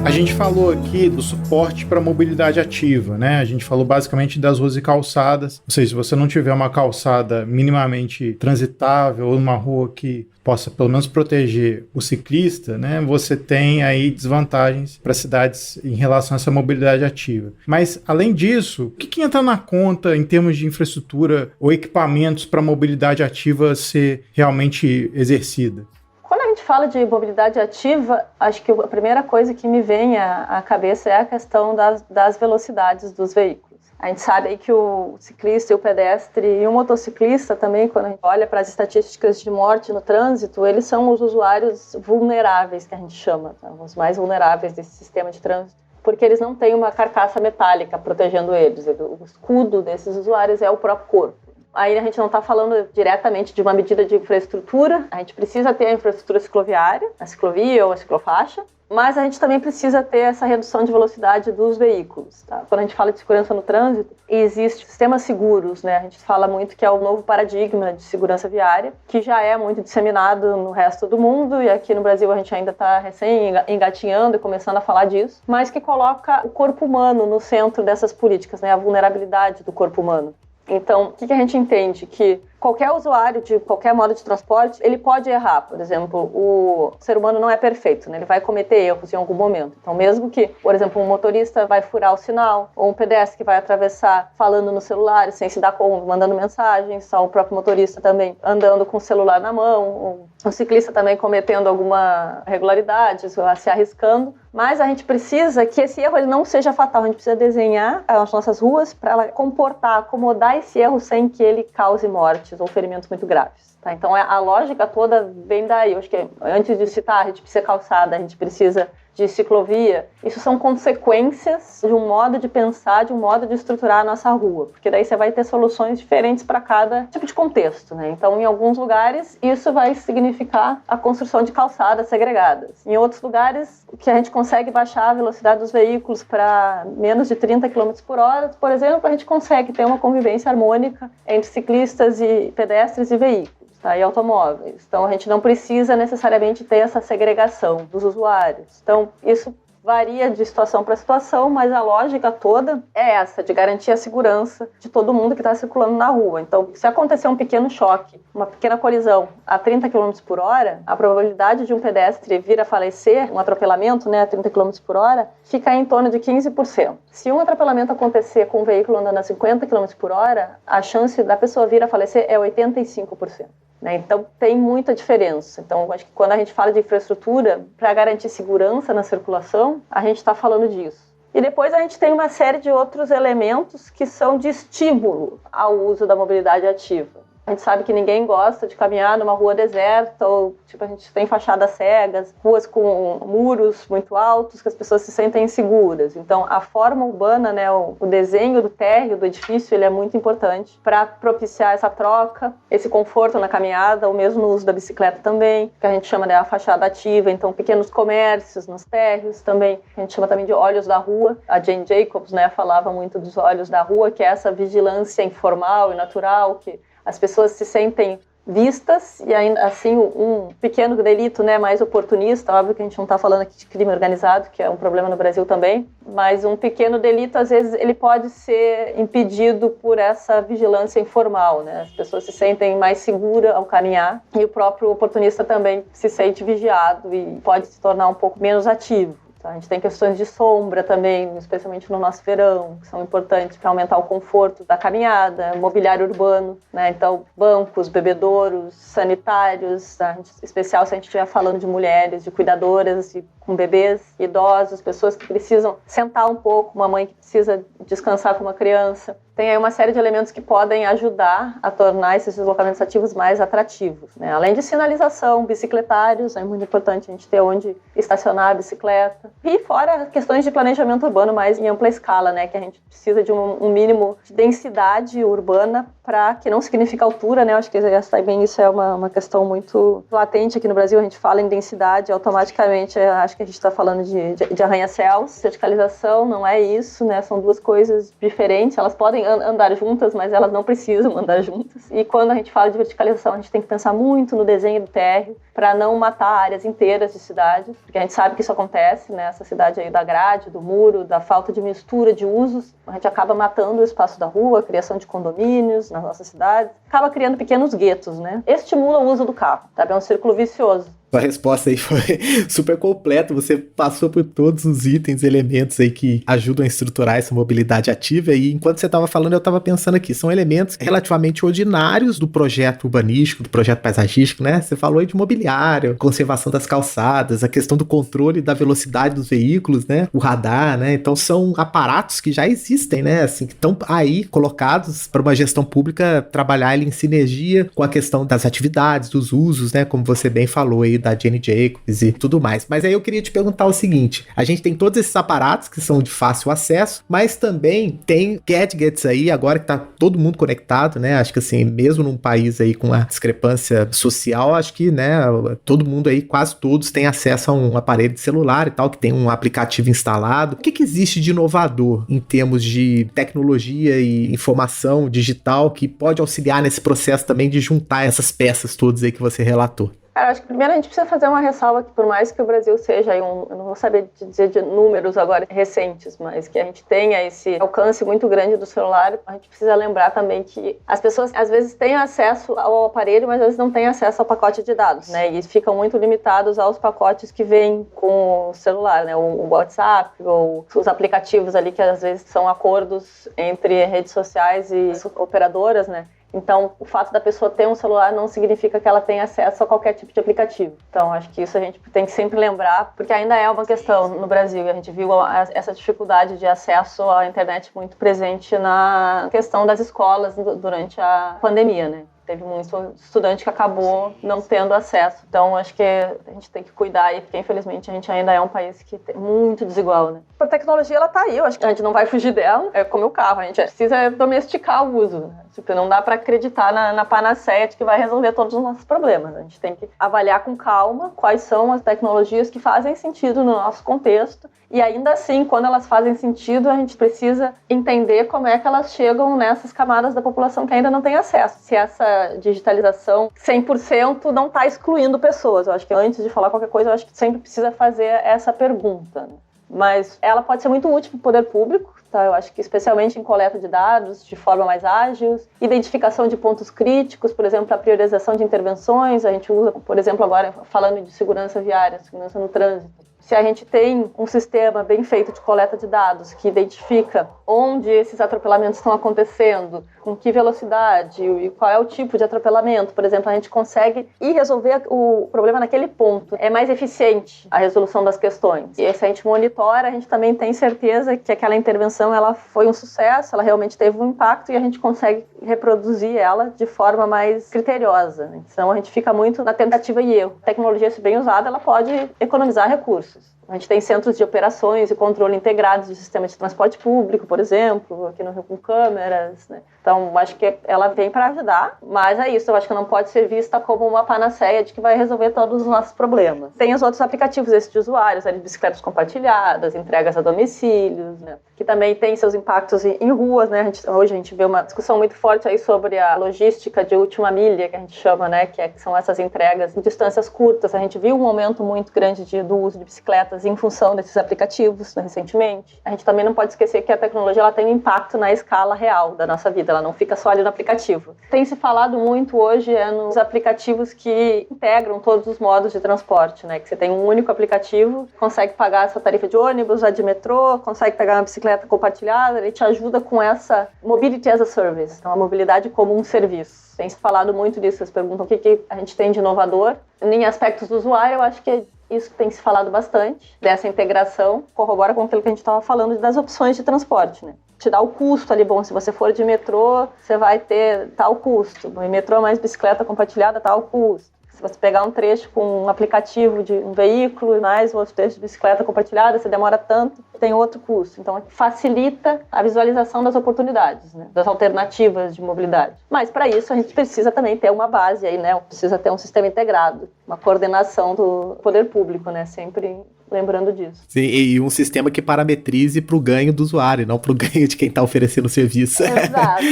A gente falou aqui do suporte para mobilidade ativa, né? A gente falou basicamente das ruas e calçadas. Ou seja, se você não tiver uma calçada minimamente transitável ou uma rua que possa pelo menos proteger o ciclista, né? Você tem aí desvantagens para cidades em relação a essa mobilidade ativa. Mas, além disso, o que entra na conta em termos de infraestrutura ou equipamentos para a mobilidade ativa ser realmente exercida? Quando a gente fala de mobilidade ativa, acho que a primeira coisa que me vem à cabeça é a questão das velocidades dos veículos. A gente sabe aí que o ciclista e o pedestre e o motociclista também, quando a gente olha para as estatísticas de morte no trânsito, eles são os usuários vulneráveis, que a gente chama, tá? Os mais vulneráveis desse sistema de trânsito, porque eles não têm uma carcaça metálica protegendo eles. O escudo desses usuários é o próprio corpo. Aí a gente não está falando diretamente de uma medida de infraestrutura, a gente precisa ter a infraestrutura cicloviária, a ciclovia ou a ciclofaixa, mas a gente também precisa ter essa redução de velocidade dos veículos, tá? Quando a gente fala de segurança no trânsito, existem sistemas seguros, né? A gente fala muito que é o novo paradigma de segurança viária, que já é muito disseminado no resto do mundo, e aqui no Brasil a gente ainda está recém engatinhando e começando a falar disso, mas que coloca o corpo humano no centro dessas políticas, né? A vulnerabilidade do corpo humano. Então, o que a gente entende? Que qualquer usuário de qualquer modo de transporte, ele pode errar. Por exemplo, o ser humano não é perfeito, né? Ele vai cometer erros em algum momento. Então, mesmo que, por exemplo, um motorista vai furar o sinal, ou um pedestre que vai atravessar falando no celular, sem se dar conta, mandando mensagens, ou o próprio motorista também andando com o celular na mão, ou um ciclista também cometendo alguma irregularidade, se arriscando. Mas a gente precisa que esse erro ele não seja fatal. A gente precisa desenhar as nossas ruas para ela comportar, acomodar esse erro sem que ele cause mortes ou ferimentos muito graves. Tá? Então a lógica toda vem daí. Eu acho que antes de citar, a gente precisa de calçada, a gente precisa de ciclovia. Isso são consequências de um modo de pensar, de um modo de estruturar a nossa rua, porque daí você vai ter soluções diferentes para cada tipo de contexto, né? Então, em alguns lugares, isso vai significar a construção de calçadas segregadas. Em outros lugares, que a gente consegue baixar a velocidade dos veículos para menos de 30 km por hora, por exemplo, a gente consegue ter uma convivência harmônica entre ciclistas e pedestres e veículos. Tá, e automóveis. Então, a gente não precisa necessariamente ter essa segregação dos usuários. Então, isso varia de situação para situação, mas a lógica toda é essa, de garantir a segurança de todo mundo que está circulando na rua. Então, se acontecer um pequeno choque, uma pequena colisão a 30 km por hora, a probabilidade de um pedestre vir a falecer, um atropelamento, né, a 30 km por hora, fica em torno de 15%. Se um atropelamento acontecer com um veículo andando a 50 km por hora, a chance da pessoa vir a falecer é 85%. Né? Então, tem muita diferença. Então, acho que quando a gente fala de infraestrutura, para garantir segurança na circulação, a gente está falando disso. E depois a gente tem uma série de outros elementos que são de estímulo ao uso da mobilidade ativa. A gente sabe que ninguém gosta de caminhar numa rua deserta, ou tipo, a gente tem fachadas cegas, ruas com muros muito altos, que as pessoas se sentem inseguras. Então, a forma urbana, né, o desenho do térreo do edifício, ele é muito importante para propiciar essa troca, esse conforto na caminhada, ou mesmo no uso da bicicleta também, que a gente chama de a fachada ativa. Então, pequenos comércios nos térreos também, que a gente chama também de olhos da rua. A Jane Jacobs, né, falava muito dos olhos da rua, que é essa vigilância informal e natural, que as pessoas se sentem vistas e ainda assim um pequeno delito, né, mais oportunista, óbvio que a gente não está falando aqui de crime organizado, que é um problema no Brasil também, mas um pequeno delito, às vezes, ele pode ser impedido por essa vigilância informal, né? As pessoas se sentem mais seguras ao caminhar e o próprio oportunista também se sente vigiado e pode se tornar um pouco menos ativo. A gente tem questões de sombra também, especialmente no nosso verão, que são importantes para aumentar o conforto da caminhada, mobiliário urbano, né? Então, bancos, bebedouros, sanitários, tá? Em especial se a gente estiver falando de mulheres, de cuidadoras, com bebês, idosos, pessoas que precisam sentar um pouco, uma mãe que precisa descansar com uma criança. tem aí uma série de elementos que podem ajudar a tornar esses deslocamentos ativos mais atrativos, né? Além de sinalização, bicicletários, é muito importante a gente ter onde estacionar a bicicleta. E fora questões de planejamento urbano mais em ampla escala, né? Que a gente precisa de um mínimo de densidade urbana, para que não significa altura, né? Acho que também isso é uma questão muito latente aqui no Brasil. A gente fala em densidade, automaticamente acho que a gente está falando de arranha-céus. Verticalização não é isso, né? São duas coisas diferentes. Elas podem andar juntas, mas elas não precisam andar juntas. E quando a gente fala de verticalização, a gente tem que pensar muito no desenho do térreo para não matar áreas inteiras de cidade, porque a gente sabe que isso acontece, né? Essa cidade aí da grade, do muro, da falta de mistura de usos, a gente acaba matando o espaço da rua, a criação de condomínios nas nossas cidades, acaba criando pequenos guetos, né? Estimula o uso do carro, sabe? É um círculo vicioso. A resposta aí foi super completa, você passou por todos os itens, elementos aí que ajudam a estruturar essa mobilidade ativa, e enquanto você estava falando eu estava pensando aqui, são elementos relativamente ordinários do projeto urbanístico, do projeto paisagístico, né? Você falou aí de mobiliário, conservação das calçadas, a questão do controle da velocidade dos veículos, né? O radar, né? Então são aparatos que já existem, né? Assim, que estão aí colocados para uma gestão pública trabalhar em sinergia com a questão das atividades, dos usos, né? Como você bem falou aí, da Jane Jacobs e tudo mais. Mas aí eu queria te perguntar o seguinte, a gente tem todos esses aparatos que são de fácil acesso, mas também tem gadgets aí, agora que tá todo mundo conectado, né? Acho que assim, mesmo num país aí com a discrepância social, acho que, né, todo mundo aí, quase todos, tem acesso a um aparelho de celular e tal, que tem um aplicativo instalado. O que existe de inovador em termos de tecnologia e informação digital que pode auxiliar nesse processo também de juntar essas peças todas aí que você relatou? Cara, acho que primeiro a gente precisa fazer uma ressalva que por mais que o Brasil seja aí eu não vou saber dizer de números agora recentes, mas que a gente tenha esse alcance muito grande do celular, a gente precisa lembrar também que as pessoas às vezes têm acesso ao aparelho, mas às vezes não têm acesso ao pacote de dados, né? E ficam muito limitados aos pacotes que vêm com o celular, né? O WhatsApp ou os aplicativos ali que às vezes são acordos entre redes sociais e operadoras, né? Então, o fato da pessoa ter um celular não significa que ela tenha acesso a qualquer tipo de aplicativo. Então, acho que isso a gente tem que sempre lembrar, porque ainda é uma questão no Brasil. A gente viu essa dificuldade de acesso à internet muito presente na questão das escolas durante a pandemia, né? Teve muito estudante que acabou não tendo acesso. Então, acho que a gente tem que cuidar aí, porque infelizmente a gente ainda é um país que é muito desigual, né? A tecnologia, ela tá aí, eu acho que a gente não vai fugir dela. É como o carro, a gente precisa domesticar o uso, né? Tipo, não dá para acreditar na panaceia de que vai resolver todos os nossos problemas. A gente tem que avaliar com calma quais são as tecnologias que fazem sentido no nosso contexto. E ainda assim, quando elas fazem sentido, a gente precisa entender como é que elas chegam nessas camadas da população que ainda não tem acesso. Se essa digitalização 100% não está excluindo pessoas. Eu acho que antes de falar qualquer coisa, eu acho que sempre precisa fazer essa pergunta, né? Mas ela pode ser muito útil para o poder público, tá? Eu acho que especialmente em coleta de dados de forma mais ágil, identificação de pontos críticos, por exemplo, a priorização de intervenções. A gente usa, por exemplo, agora falando de segurança viária, segurança no trânsito. Se a gente tem um sistema bem feito de coleta de dados que identifica onde esses atropelamentos estão acontecendo, com que velocidade e qual é o tipo de atropelamento, por exemplo, a gente consegue ir resolver o problema naquele ponto. É mais eficiente a resolução das questões. E se a gente monitora, a gente também tem certeza que aquela intervenção ela foi um sucesso, ela realmente teve um impacto e a gente consegue reproduzir ela de forma mais criteriosa. Então a gente fica muito na tentativa e erro. A tecnologia, se bem usada, ela pode economizar recursos. A gente tem centros de operações e controle integrados de sistemas de transporte público, por exemplo, aqui no Rio com câmeras, né? Então, acho que ela vem para ajudar, mas é isso, eu acho que não pode ser vista como uma panaceia de que vai resolver todos os nossos problemas. Tem os outros aplicativos, esses de usuários, de bicicletas compartilhadas, entregas a domicílios, né? Que também tem seus impactos em ruas, né? Hoje a gente vê uma discussão muito forte aí sobre a logística de última milha, que a gente chama, né? Que são essas entregas em distâncias curtas. A gente viu um aumento muito grande do uso de bicicletas em função desses aplicativos, né, recentemente. A gente também não pode esquecer que a tecnologia ela tem um impacto na escala real da nossa vida, ela não fica só ali no aplicativo. Tem se falado muito hoje nos aplicativos que integram todos os modos de transporte, né? Que você tem um único aplicativo, consegue pagar a sua tarifa de ônibus, a de metrô, consegue pegar uma bicicleta compartilhada, ele te ajuda com essa mobility as a service, então a mobilidade como um serviço. Tem se falado muito disso, vocês perguntam o que a gente tem de inovador. Em aspectos do usuário, eu acho que isso tem se falado bastante, dessa integração, corrobora com aquilo que a gente estava falando das opções de transporte, né? te dá o custo ali, bom, se você for de metrô, você vai ter tal custo, em metrô mais bicicleta compartilhada, tal custo. Se você pegar um trecho com um aplicativo de um veículo e mais um outro trecho de bicicleta compartilhada, você demora tanto, tem outro custo. Então, facilita a visualização das oportunidades, né? Das alternativas de mobilidade. Mas, para isso, a gente precisa também ter uma base aí, né? Precisa ter um sistema integrado, uma coordenação do poder público, né? Sempre lembrando disso. Sim, e um sistema que parametrize para o ganho do usuário, não para o ganho de quem está oferecendo o serviço. Exato,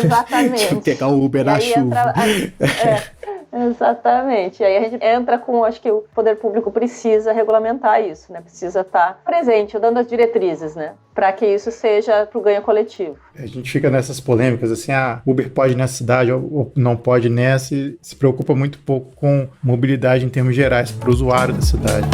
exatamente. Tipo, pegar um Uber na chuva. Exatamente. E aí a gente entra com, acho que o poder público precisa regulamentar isso, né? Precisa estar presente, dando as diretrizes, né? Para que isso seja para o ganho coletivo. A gente fica nessas polêmicas, assim, Uber pode ir nessa cidade ou não pode nessa, e se preocupa muito pouco com mobilidade em termos gerais para o usuário da cidade.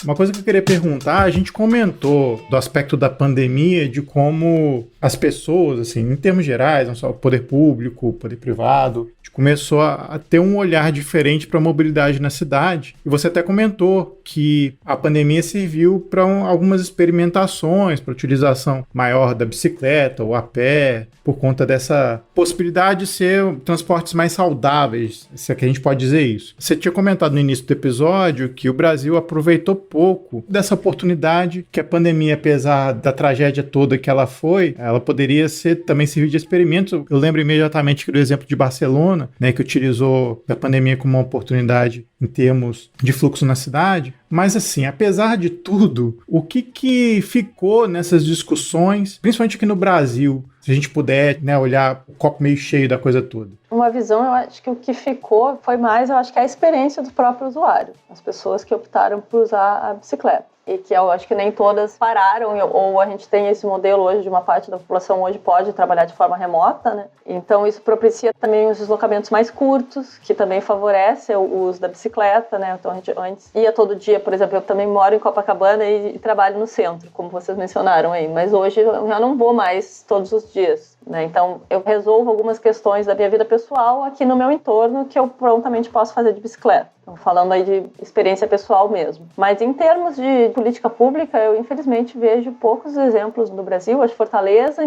Uma coisa que eu queria perguntar, a gente comentou do aspecto da pandemia, de como as pessoas, assim, em termos gerais, não só o poder público, o poder privado, começou a ter um olhar diferente para a mobilidade na cidade. E você até comentou que a pandemia serviu para algumas experimentações, para utilização maior da bicicleta ou a pé, por conta dessa possibilidade de ser transportes mais saudáveis, se é que a gente pode dizer isso. Você tinha comentado no início do episódio que o Brasil aproveitou pouco dessa oportunidade, que a pandemia, apesar da tragédia toda que ela foi, ela poderia também servir de experimento. Eu lembro imediatamente do exemplo de Barcelona, né, que utilizou a pandemia como uma oportunidade em termos de fluxo na cidade. Mas assim, apesar de tudo, o que ficou nessas discussões, principalmente aqui no Brasil, se a gente puder, né, olhar o copo meio cheio da coisa toda? Uma visão, eu acho que o que ficou foi mais, eu acho que a experiência do próprio usuário, as pessoas que optaram por usar a bicicleta. E que eu acho que nem todas pararam, ou a gente tem esse modelo hoje de uma parte da população hoje pode trabalhar de forma remota, né? Então isso propicia também os deslocamentos mais curtos, que também favorece o uso da bicicleta, né? Então a gente antes ia todo dia, por exemplo, eu também moro em Copacabana e trabalho no centro, como vocês mencionaram aí, mas hoje eu já não vou mais todos os dias, né? Então eu resolvo algumas questões da minha vida pessoal aqui no meu entorno que eu prontamente posso fazer de bicicleta. Então, falando aí de experiência pessoal mesmo. Mas em termos de política pública, eu infelizmente vejo poucos exemplos no Brasil. Acho que Fortaleza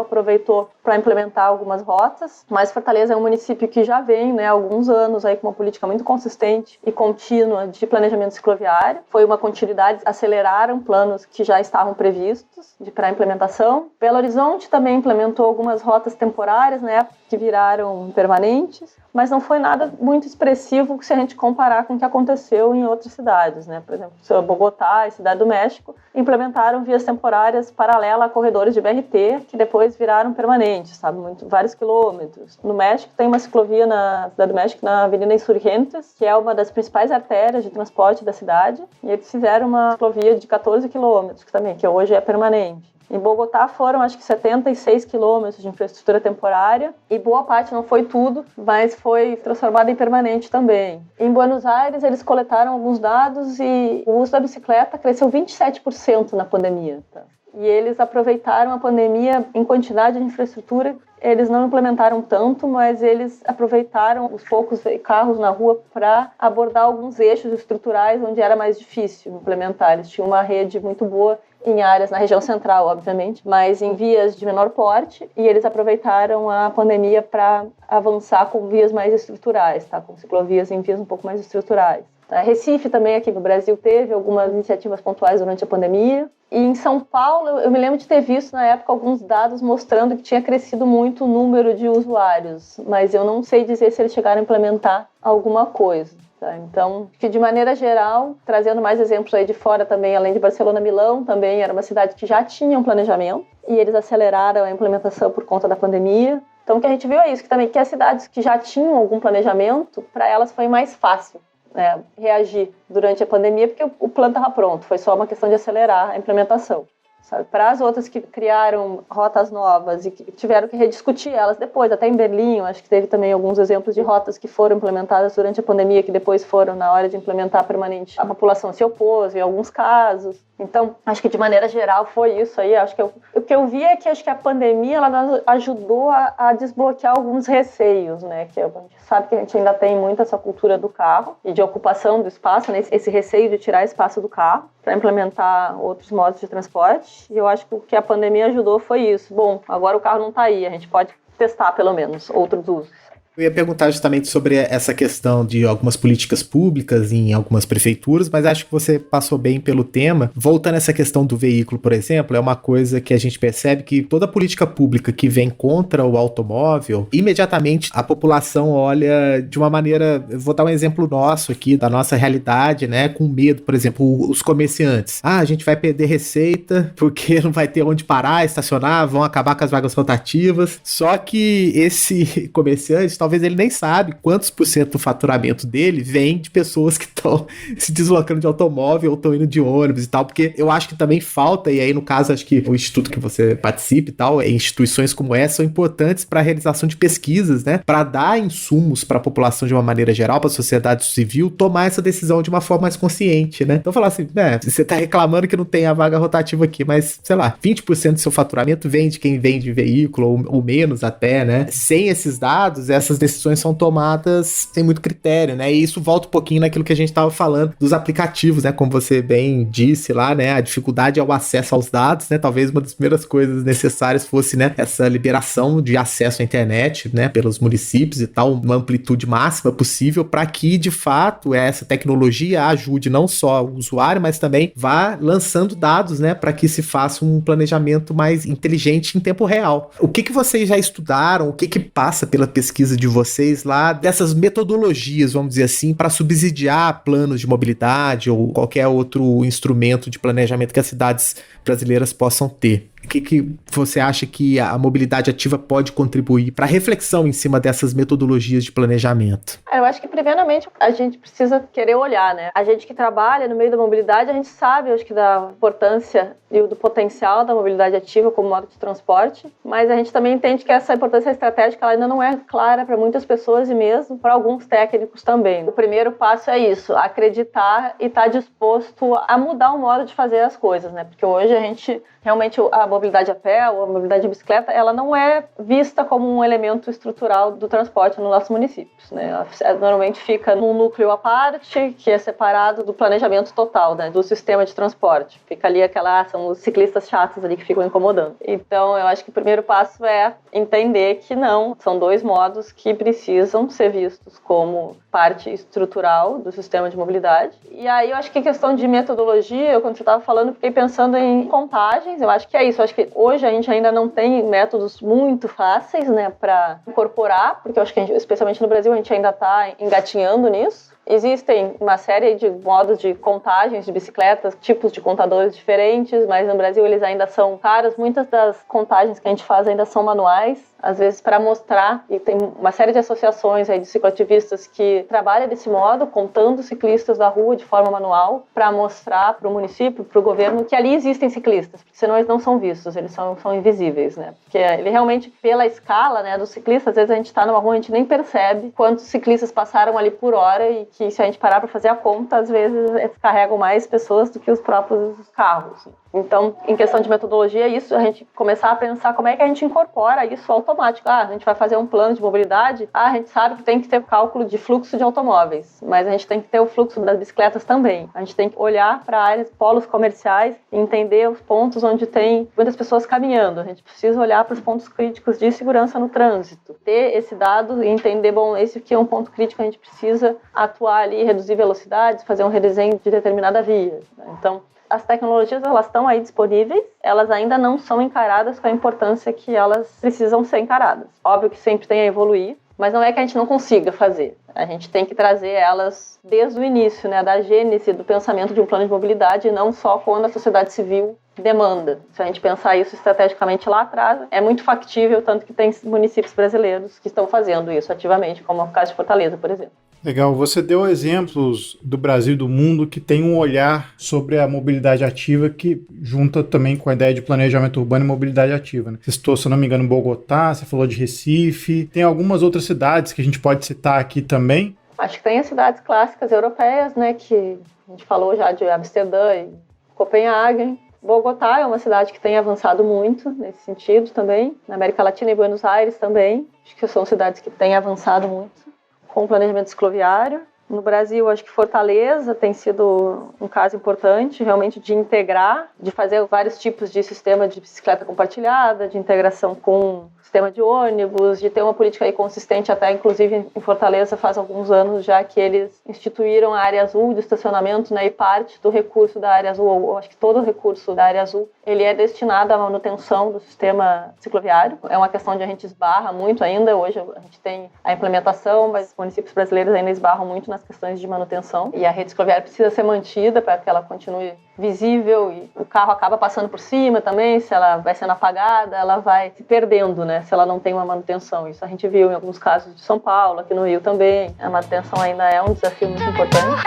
aproveitou para implementar algumas rotas, mas Fortaleza é um município que já vem, né, há alguns anos aí com uma política muito consistente e contínua de planejamento cicloviário. Foi uma continuidade, aceleraram planos que já estavam previstos para implementação. Belo Horizonte também implementou algumas rotas temporárias, né, que viraram permanentes, mas não foi nada muito expressivo se a gente comparar com o que aconteceu em outras cidades, né? Por exemplo, Bogotá e Cidade do México implementaram vias temporárias paralelas a corredores de BRT que depois viraram permanentes, sabe? Vários quilômetros. No México tem uma ciclovia na Cidade do México, na Avenida Insurgentes, que é uma das principais artérias de transporte da cidade, e eles fizeram uma ciclovia de 14 quilômetros também, que hoje é permanente. Em Bogotá foram, acho que 76 quilômetros de infraestrutura temporária, e boa parte, não foi tudo, mas foi transformada em permanente também. Em Buenos Aires, eles coletaram alguns dados e o uso da bicicleta cresceu 27% na pandemia. Tá? E eles aproveitaram a pandemia em quantidade de infraestrutura. Eles não implementaram tanto, mas eles aproveitaram os poucos carros na rua para abordar alguns eixos estruturais onde era mais difícil implementar. Eles tinham uma rede muito boa em áreas na região central, obviamente, mas em vias de menor porte, e eles aproveitaram a pandemia para avançar com vias mais estruturais, tá? Com ciclovias em vias um pouco mais estruturais. Tá? Recife também, aqui no Brasil, teve algumas iniciativas pontuais durante a pandemia. E em São Paulo, eu me lembro de ter visto na época alguns dados mostrando que tinha crescido muito o número de usuários, mas eu não sei dizer se eles chegaram a implementar alguma coisa. Tá? Então, que de maneira geral, trazendo mais exemplos aí de fora também, além de Barcelona, Milão também era uma cidade que já tinha um planejamento e eles aceleraram a implementação por conta da pandemia. Então, o que a gente viu é isso, que as cidades que já tinham algum planejamento, para elas foi mais fácil, né, reagir durante a pandemia, porque o plano estava pronto, foi só uma questão de acelerar a implementação. sabe? Para as outras que criaram rotas novas e que tiveram que rediscutir elas depois, até em Berlim, acho que teve também alguns exemplos de rotas que foram implementadas durante a pandemia, que depois foram, na hora de implementar permanente, a população se opôs em alguns casos. Então, acho que de maneira geral foi isso aí. Acho que o que eu vi é que acho que a pandemia ela ajudou a desbloquear alguns receios, né? Que a gente sabe que a gente ainda tem muito essa cultura do carro e de ocupação do espaço, né? Esse receio de tirar espaço do carro para implementar outros modos de transporte. E eu acho que o que a pandemia ajudou foi isso. Bom, agora o carro não está aí, a gente pode testar pelo menos outros usos. Eu ia perguntar justamente sobre essa questão de algumas políticas públicas em algumas prefeituras, mas acho que você passou bem pelo tema. Voltando a essa questão do veículo, por exemplo, é uma coisa que a gente percebe que toda política pública que vem contra o automóvel, imediatamente a população olha de uma maneira, eu vou dar um exemplo nosso aqui, da nossa realidade, né, com medo, por exemplo, os comerciantes. A gente vai perder receita porque não vai ter onde parar, estacionar, vão acabar com as vagas rotativas. Só que esse comerciante, talvez ele nem sabe quantos % do faturamento dele vem de pessoas que estão se deslocando de automóvel ou estão indo de ônibus e tal, porque eu acho que também falta, e aí no caso acho que o instituto que você participa e tal, instituições como essa são importantes para a realização de pesquisas, né, para dar insumos para a população de uma maneira geral, para a sociedade civil tomar essa decisão de uma forma mais consciente, né. Então falar assim, você tá reclamando que não tem a vaga rotativa aqui, mas sei lá, 20% do seu faturamento vem de quem vende veículo ou menos até, né. Sem esses dados, essas decisões são tomadas sem muito critério, né? E isso volta um pouquinho naquilo que a gente estava falando dos aplicativos, né? Como você bem disse lá, né? A dificuldade é o acesso aos dados, né? Talvez uma das primeiras coisas necessárias fosse, né? Essa liberação de acesso à internet, né? Pelos municípios e tal, uma amplitude máxima possível para que, de fato, essa tecnologia ajude não só o usuário, mas também vá lançando dados, né? Para que se faça um planejamento mais inteligente em tempo real. O que vocês já estudaram? O que passa pela pesquisa de vocês lá, dessas metodologias, vamos dizer assim, para subsidiar planos de mobilidade ou qualquer outro instrumento de planejamento que as cidades brasileiras possam ter? O que você acha que a mobilidade ativa pode contribuir para a reflexão em cima dessas metodologias de planejamento? Eu acho que, primeiramente, a gente precisa querer olhar, né? A gente que trabalha no meio da mobilidade, a gente sabe, acho que, da importância e do potencial da mobilidade ativa como modo de transporte, mas a gente também entende que essa importância estratégica ela ainda não é clara para muitas pessoas e mesmo para alguns técnicos também. O primeiro passo é isso, acreditar e estar disposto a mudar o modo de fazer as coisas, né? Porque hoje a gente, realmente, a mobilidade a pé ou a mobilidade de bicicleta, ela não é vista como um elemento estrutural do transporte nos nossos municípios, né? Ela normalmente fica num núcleo à parte, que é separado do planejamento total, né? Do sistema de transporte. Fica ali são os ciclistas chatos ali que ficam incomodando. Então, eu acho que o primeiro passo é entender que não, são dois modos que precisam ser vistos como parte estrutural do sistema de mobilidade. E aí, eu acho que a questão de metodologia, quando você estava falando, eu fiquei pensando em contagens, eu acho que é isso. Eu acho que hoje a gente ainda não tem métodos muito fáceis, né, para incorporar, porque eu acho que, especialmente no Brasil, a gente ainda está engatinhando nisso. Existem uma série de modos de contagens de bicicletas, tipos de contadores diferentes, mas no Brasil eles ainda são caros. Muitas das contagens que a gente faz ainda são manuais, às vezes para mostrar, e tem uma série de associações aí de cicloativistas que trabalham desse modo, contando ciclistas da rua de forma manual, para mostrar para o município, para o governo, que ali existem ciclistas, porque senão eles não são vistos, eles são invisíveis, né? Porque ele realmente, pela escala, né, dos ciclistas, às vezes a gente está numa rua e a gente nem percebe quantos ciclistas passaram ali por hora e que se a gente parar para fazer a conta, às vezes eles carregam mais pessoas do que os próprios carros. Então, em questão de metodologia, isso, a gente começar a pensar como é que a gente incorpora isso automático. A gente vai fazer um plano de mobilidade, a gente sabe que tem que ter cálculo de fluxo de automóveis, mas a gente tem que ter o fluxo das bicicletas também. A gente tem que olhar para áreas, polos comerciais e entender os pontos onde tem muitas pessoas caminhando. A gente precisa olhar para os pontos críticos de segurança no trânsito, ter esse dado e entender, bom, esse aqui é um ponto crítico, a gente precisa atuar ali, reduzir velocidades, fazer um redesenho de determinada via. Então, as tecnologias, elas estão aí disponíveis, elas ainda não são encaradas com a importância que elas precisam ser encaradas. Óbvio que sempre tem a evoluir, mas não é que a gente não consiga fazer. A gente tem que trazer elas desde o início, né, da gênese do pensamento de um plano de mobilidade, e não só quando a sociedade civil demanda. Se a gente pensar isso estrategicamente lá atrás, é muito factível, tanto que tem municípios brasileiros que estão fazendo isso ativamente, como é o caso de Fortaleza, por exemplo. Legal, você deu exemplos do Brasil e do mundo que tem um olhar sobre a mobilidade ativa que junta também com a ideia de planejamento urbano e mobilidade ativa, né? Você citou, se eu não me engano, Bogotá, você falou de Recife, tem algumas outras cidades que a gente pode citar aqui também? Acho que tem as cidades clássicas europeias, né, que a gente falou já de Amsterdã e Copenhague. Bogotá é uma cidade que tem avançado muito nesse sentido também. Na América Latina e Buenos Aires também. Acho que são cidades que têm avançado muito com o planejamento cicloviário. No Brasil, acho que Fortaleza tem sido um caso importante, realmente, de integrar, de fazer vários tipos de sistema de bicicleta compartilhada, de integração com sistema de ônibus, de ter uma política aí consistente, até inclusive em Fortaleza faz alguns anos já que eles instituíram a área azul de estacionamento, né, e parte do recurso da área azul, ou acho que todo o recurso da área azul, ele é destinado à manutenção do sistema cicloviário. É uma questão onde a gente esbarra muito ainda, hoje a gente tem a implementação, mas os municípios brasileiros ainda esbarram muito nas questões de manutenção, e a rede cicloviária precisa ser mantida para que ela continue visível, e o carro acaba passando por cima também, se ela vai sendo apagada, ela vai se perdendo, né, se ela não tem uma manutenção. Isso a gente viu em alguns casos de São Paulo, aqui no Rio também. A manutenção ainda é um desafio muito importante.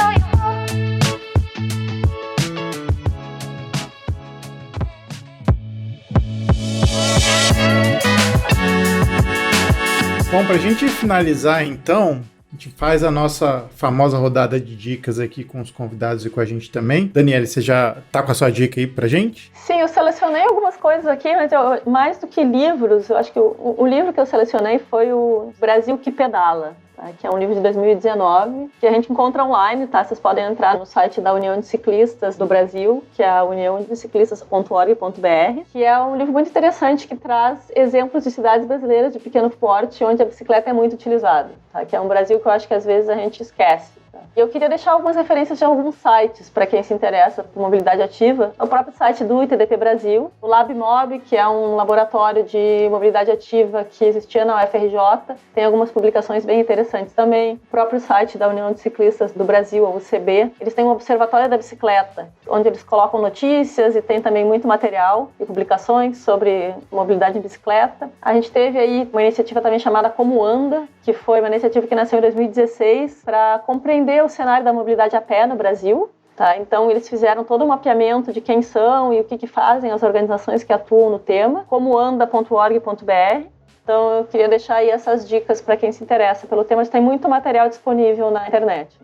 Bom, para a gente finalizar então, a gente faz a nossa famosa rodada de dicas aqui com os convidados e com a gente também. Daniela, você já tá com a sua dica aí pra gente? Sim, eu selecionei algumas coisas aqui, mas mais do que livros, eu acho que o livro que eu selecionei foi o Brasil que Pedala, tá? Que é um livro de 2019, que a gente encontra online, tá? Vocês podem entrar no site da União de Ciclistas do Brasil, que é a uniãodeciclistas.org.br, que é um livro muito interessante que traz exemplos de cidades brasileiras de pequeno porte, onde a bicicleta é muito utilizada, tá? Que é um Brasil que eu acho que às vezes a gente esquece. E eu queria deixar algumas referências de alguns sites para quem se interessa por mobilidade ativa. O próprio site do ITDP Brasil, o LabMob, que é um laboratório de mobilidade ativa que existia na UFRJ, tem algumas publicações bem interessantes também. O próprio site da União de Ciclistas do Brasil, a UCB, eles têm um observatório da bicicleta, onde eles colocam notícias e tem também muito material e publicações sobre mobilidade em bicicleta. A gente teve aí uma iniciativa também chamada Como Anda, que foi uma iniciativa que nasceu em 2016 para compreender o cenário da mobilidade a pé no Brasil. Tá? Então, eles fizeram todo um mapeamento de quem são e o que fazem as organizações que atuam no tema, comoanda.org.br. Então, eu queria deixar aí essas dicas para quem se interessa pelo tema. Tem muito material disponível na internet.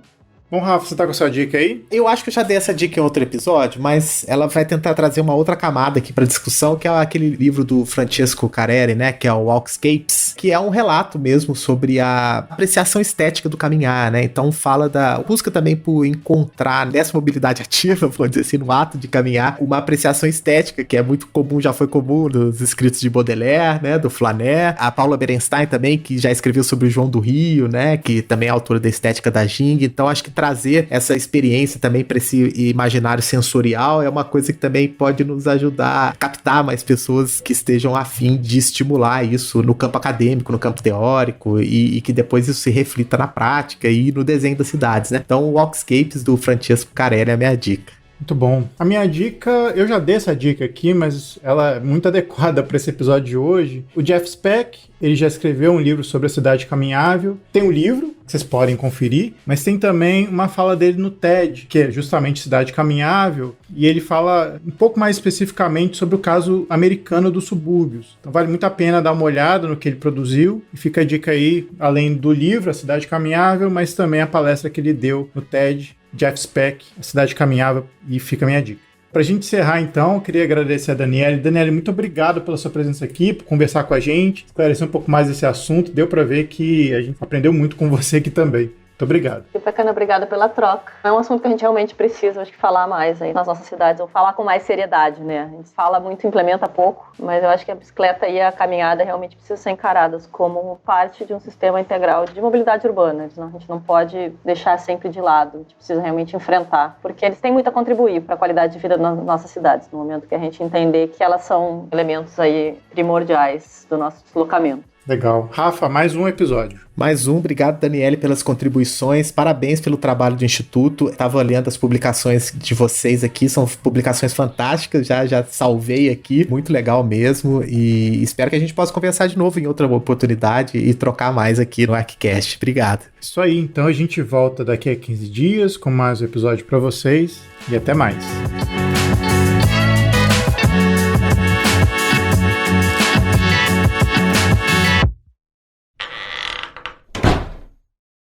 Bom, Rafa, você tá com a sua dica aí? Eu acho que eu já dei essa dica em outro episódio, mas ela vai tentar trazer uma outra camada aqui pra discussão, que é aquele livro do Francesco Careri, né, que é o Walkscapes, que é um relato mesmo sobre a apreciação estética do caminhar, né? Então fala busca também por encontrar nessa mobilidade ativa, vamos dizer assim, no ato de caminhar, uma apreciação estética, que é muito comum, já foi comum nos escritos de Baudelaire, né, do Flaner, a Paula Berenstein também, que já escreveu sobre o João do Rio, né, que também é autora da estética da Jing. Então acho que trazer essa experiência também para esse imaginário sensorial é uma coisa que também pode nos ajudar a captar mais pessoas que estejam a fim de estimular isso no campo acadêmico, no campo teórico, e que depois isso se reflita na prática e no desenho das cidades, né? Então, o Walkscapes do Francesco Careri é a minha dica. Muito bom. A minha dica, eu já dei essa dica aqui, mas ela é muito adequada para esse episódio de hoje. O Jeff Speck, ele já escreveu um livro sobre a cidade caminhável. Tem um livro, que vocês podem conferir, mas tem também uma fala dele no TED, que é justamente cidade caminhável, e ele fala um pouco mais especificamente sobre o caso americano dos subúrbios. Então vale muito a pena dar uma olhada no que ele produziu, e fica a dica aí, além do livro, A Cidade Caminhável, mas também a palestra que ele deu no TED, Jeff Speck, A Cidade Caminhável, e fica a minha dica. Pra gente encerrar, então, eu queria agradecer a Daniela. Daniela, muito obrigado pela sua presença aqui, por conversar com a gente, esclarecer um pouco mais desse assunto. Deu pra ver que a gente aprendeu muito com você aqui também. Muito obrigado. Bacana, obrigada pela troca. É um assunto que a gente realmente precisa, acho que, falar mais aí nas nossas cidades, ou falar com mais seriedade, né? A gente fala muito, implementa pouco, mas eu acho que a bicicleta e a caminhada realmente precisam ser encaradas como parte de um sistema integral de mobilidade urbana. A gente não pode deixar sempre de lado, a gente precisa realmente enfrentar, porque eles têm muito a contribuir para a qualidade de vida nas nossas cidades, no momento que a gente entender que elas são elementos aí primordiais do nosso deslocamento. Legal. Rafa, mais um episódio. Mais um, obrigado Daniele pelas contribuições, parabéns pelo trabalho do Instituto. Estava olhando as publicações de vocês aqui, são publicações fantásticas, já salvei aqui, muito legal mesmo, e espero que a gente possa conversar de novo em outra oportunidade e trocar mais aqui no ArcCast. Obrigado. Isso aí, então a gente volta daqui a 15 dias com mais um episódio para vocês e até mais.